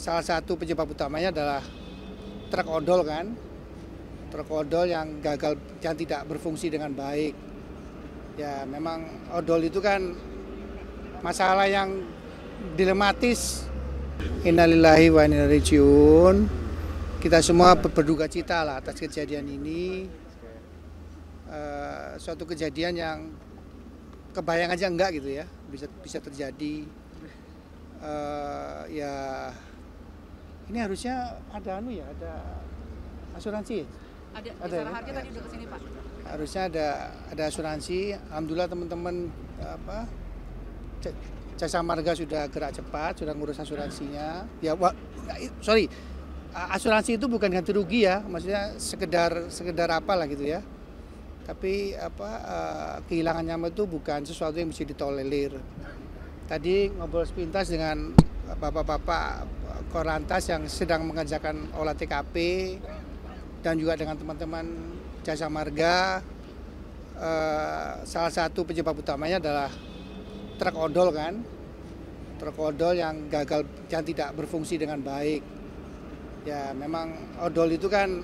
salah satu penyebab utamanya adalah truk odol kan. Truk odol yang gagal, yang tidak berfungsi dengan baik. Ya memang odol itu kan masalah yang dilematis. Innalillahi wa inna ilaihi raji'un. Kita semua berduka cita lah atas kejadian ini. Suatu kejadian yang kebayang aja enggak gitu ya, bisa terjadi. Ya ini harusnya ada ada asuransi. Ada Jasara Harja tadi udah kesini Pak. Harusnya ada asuransi. Alhamdulillah teman-teman Jasa Marga sudah gerak cepat, sudah ngurus asuransinya. Ya, asuransi itu bukan ganti rugi ya, maksudnya sekedar apalah gitu ya. Tapi kehilangan nyawa itu bukan sesuatu yang bisa ditolerir. Tadi ngobrol sepintas dengan bapak-bapak Korlantas yang sedang mengerjakan olah TKP dan juga dengan teman-teman Jasa Marga. Salah satu penyebab utamanya adalah truk odol kan. Truk odol yang gagal, yang tidak berfungsi dengan baik. Ya memang odol itu kan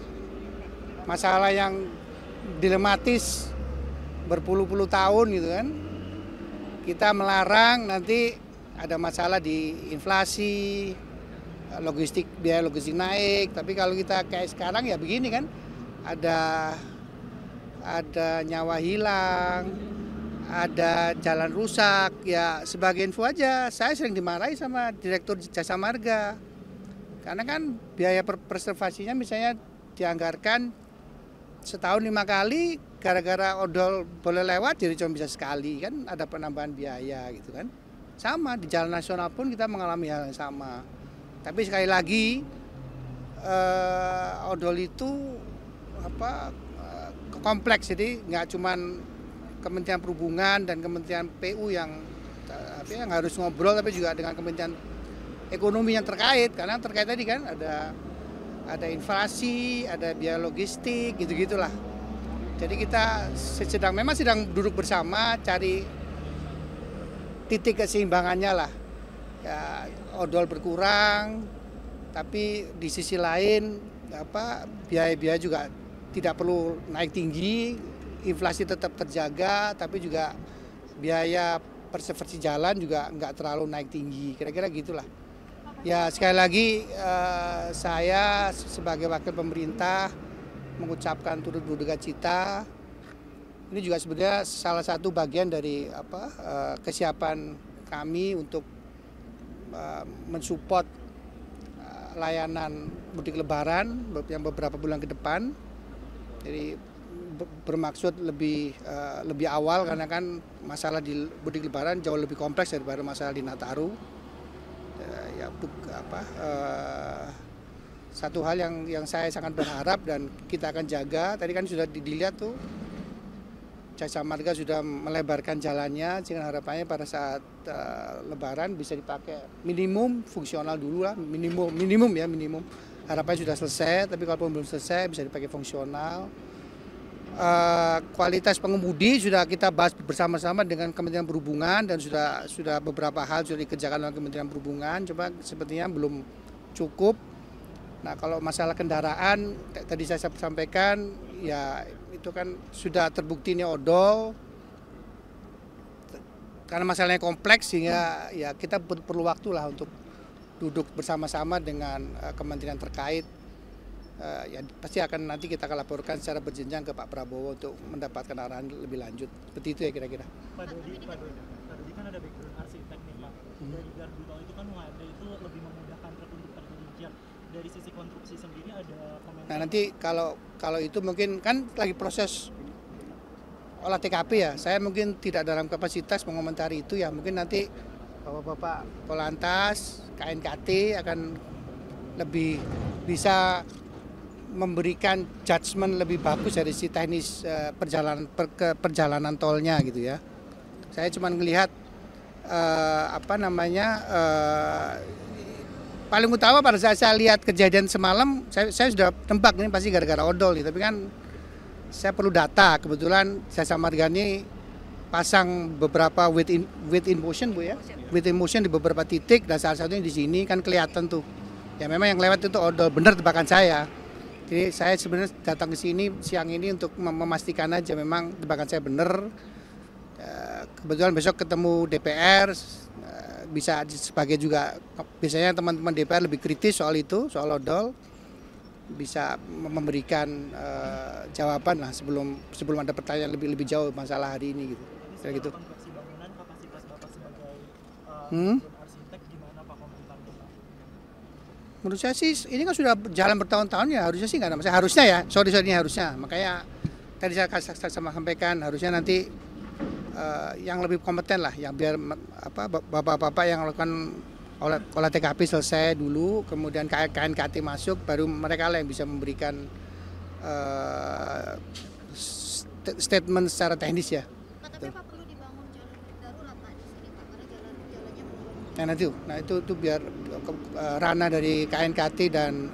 masalah yang dilematis berpuluh-puluh tahun gitu kan. Kita melarang, nanti ada masalah di inflasi, biaya logistik naik. Tapi kalau kita kayak sekarang ya begini kan, ada nyawa hilang, ada jalan rusak. Ya sebagai info aja, saya sering dimarahi sama Direktur Jasa Marga. Karena kan biaya preservasinya misalnya dianggarkan setahun 5 kali, gara-gara odol boleh lewat jadi cuma bisa sekali, kan ada penambahan biaya gitu kan. Sama di jalan nasional pun kita mengalami hal yang sama. Tapi sekali lagi odol itu kompleks, jadi nggak cuman Kementerian Perhubungan dan Kementerian PU yang harus ngobrol, tapi juga dengan Kementerian Ekonomi yang terkait, karena terkait tadi kan ada inflasi, ada biaya logistik, gitu-gitulah. Jadi kita memang sedang duduk bersama cari titik keseimbangannya lah. Ya, odol berkurang, tapi di sisi lain biaya-biaya juga tidak perlu naik tinggi, inflasi tetap terjaga, tapi juga biaya preservasi jalan juga nggak terlalu naik tinggi, kira-kira gitulah. Ya sekali lagi saya sebagai wakil pemerintah mengucapkan turut berduka cita. Ini juga sebenarnya salah satu bagian dari kesiapan kami untuk mensupport layanan mudik lebaran yang beberapa bulan ke depan. Jadi bermaksud lebih awal, karena kan masalah di mudik lebaran jauh lebih kompleks daripada masalah di Nataru. Satu hal yang saya sangat berharap dan kita akan jaga, tadi kan sudah dilihat tuh Jasa Marga sudah melebarkan jalannya, sehingga harapannya pada saat lebaran bisa dipakai minimum fungsional dulu lah, minimum harapannya sudah selesai, tapi kalau belum selesai bisa dipakai fungsional. Kualitas pengemudi sudah kita bahas bersama-sama dengan Kementerian Perhubungan, dan sudah beberapa hal sudah dikerjakan oleh Kementerian Perhubungan, cuma sepertinya belum cukup. Nah kalau masalah kendaraan tadi saya sampaikan, ya itu kan sudah terbukti ini odol, karena masalahnya kompleks, sehingga ya kita perlu waktu lah untuk duduk bersama-sama dengan kementerian terkait. Ya pasti nanti kita akan laporkan secara berjenjang ke Pak Prabowo untuk mendapatkan arahan lebih lanjut. Seperti itu ya kira-kira. Pak Dodi kan ada background arsitek nih Pak. Dari gardu tol itu kan ada itu lebih memudahkan truk untuk terjun. Dari sisi konstruksi sendiri ada komentar. Nah nanti kalau itu mungkin kan lagi proses olah TKP ya. Saya mungkin tidak dalam kapasitas mengomentari itu ya. Mungkin nanti Bapak Korlantas, KNKT akan lebih bisa memberikan judgement lebih bagus dari si teknis perjalanan tolnya gitu ya. Saya cuma melihat paling utama pada saat saya lihat kejadian semalam, saya sudah tebak ini pasti gara-gara odol nih. Tapi kan saya perlu data. Kebetulan Jasa Marga ini pasang beberapa weight in motion Bu ya, weight in motion di beberapa titik, dan salah satunya di sini kan kelihatan tuh Ya memang yang lewat itu odol, benar tebakan saya. Jadi saya sebenarnya datang ke sini siang ini untuk memastikan aja memang tebakan saya benar. Kebetulan besok ketemu DPR, bisa sebagai juga biasanya teman-teman DPR lebih kritis soal itu, soal odol, bisa memberikan jawaban lah sebelum ada pertanyaan lebih jauh masalah hari ini gitu. Kayak gitu. Konstruksi bangunan, kapasitas Bapak sebagai arsitek gimana Pak komentarnya Pak? Menurut saya sih ini kan sudah jalan bertahun-tahun ya, harusnya sih nggak ada masalah. Harusnya ya, sorry ini harusnya. Makanya tadi saya sampaikan harusnya nanti yang lebih kompeten lah, yang biar bapak-bapak yang melakukan olah TKP selesai dulu, kemudian KNKT masuk, baru mereka lah yang bisa memberikan statement secara teknis ya. Pak, tapi Pak perlu dibangun jalur darurat Pak di sini Pak, karena jalannya menurun. Nah itu biar ranah dari KNKT dan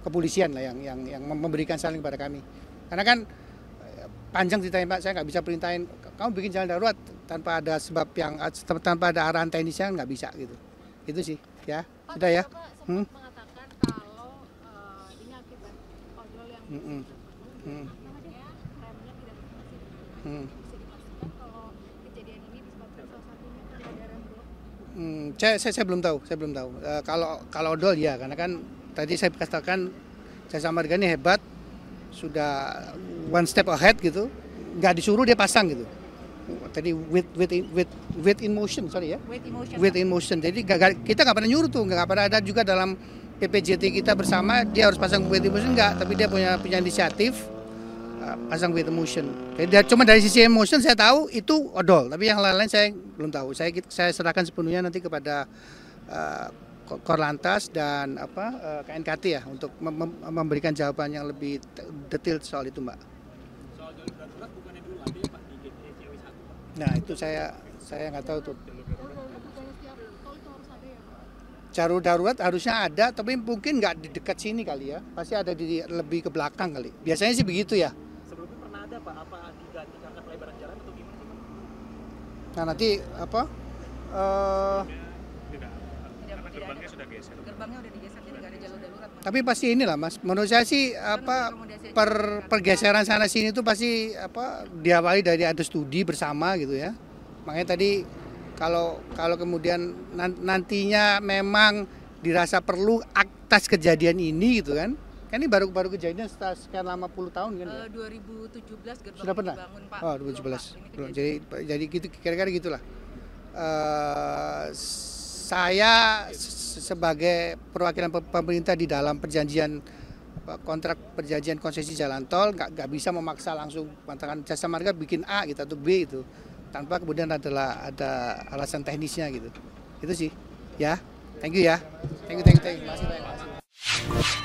kepolisian lah yang memberikan saling kepada kami. Karena kan panjang ditanya Pak, saya nggak bisa perintahin kamu bikin jalan darurat tanpa ada sebab tanpa ada arahan teknisnya, nggak bisa gitu. Itu sih ya. Pak, Sudah ya. Bapak sempat mengatakan kalau ini akibat odol yang remnya tidak berfungsi. Bisa dipastikan kalau kejadian ini disebabkan salah satunya karena ada rem blok? Saya belum tahu. Kalau odol ya, karena kan tadi saya katakan Jasa Marga ini hebat, sudah one step ahead gitu, nggak disuruh dia pasang gitu. Tadi with in motion, sorry ya. With in motion. Jadi kita nggak pernah nyuruh tuh, nggak pernah ada juga dalam PPJT kita bersama dia harus pasang with in motion, nggak. Tapi dia punya inisiatif pasang with in motion. Jadi cuma dari sisi emotion saya tahu itu odol, tapi yang lain-lain saya belum tahu. Saya serahkan sepenuhnya nanti kepada Korlantas dan KNKT ya untuk memberikan jawaban yang lebih detail soal itu Mbak. Soal jalur darurat bukannya dulu ada ya Pak di JCW 1 Pak? Nah itu saya nggak tahu tuh. Jalur darurat harusnya ada, tapi mungkin nggak di dekat sini kali ya. Pasti ada lebih ke belakang kali. Biasanya sih begitu ya. Sebelumnya pernah ada Pak, apa diganti karena pelebaran jalan atau gimana sih Pak? Nah nanti Gerbangnya udah digeser jadi nggak ada jalur darurat. tapi pasti inilah Mas. Menurut saya sih pergeseran sana sini itu pasti diawali dari ada studi bersama gitu ya. Makanya tadi kalau kemudian nantinya memang dirasa perlu atas kejadian ini gitu kan. Kan ini baru kejadian setelah sekian lama puluh tahun kan ya. 2017 gerbang Sudah pernah? dibangun Pak. Oh, Belum, 2017. Pak. Ini Belum. kejadian. Jadi gitu kira-kira gitulah. Saya sebagai perwakilan pemerintah di dalam kontrak perjanjian konsesi jalan tol nggak bisa memaksa langsung mengatakan Jasa Marga bikin A gitu atau B itu tanpa kemudian ada alasan teknisnya gitu. Itu sih. Ya. Thank you ya. Thank you. Terima kasih banyak.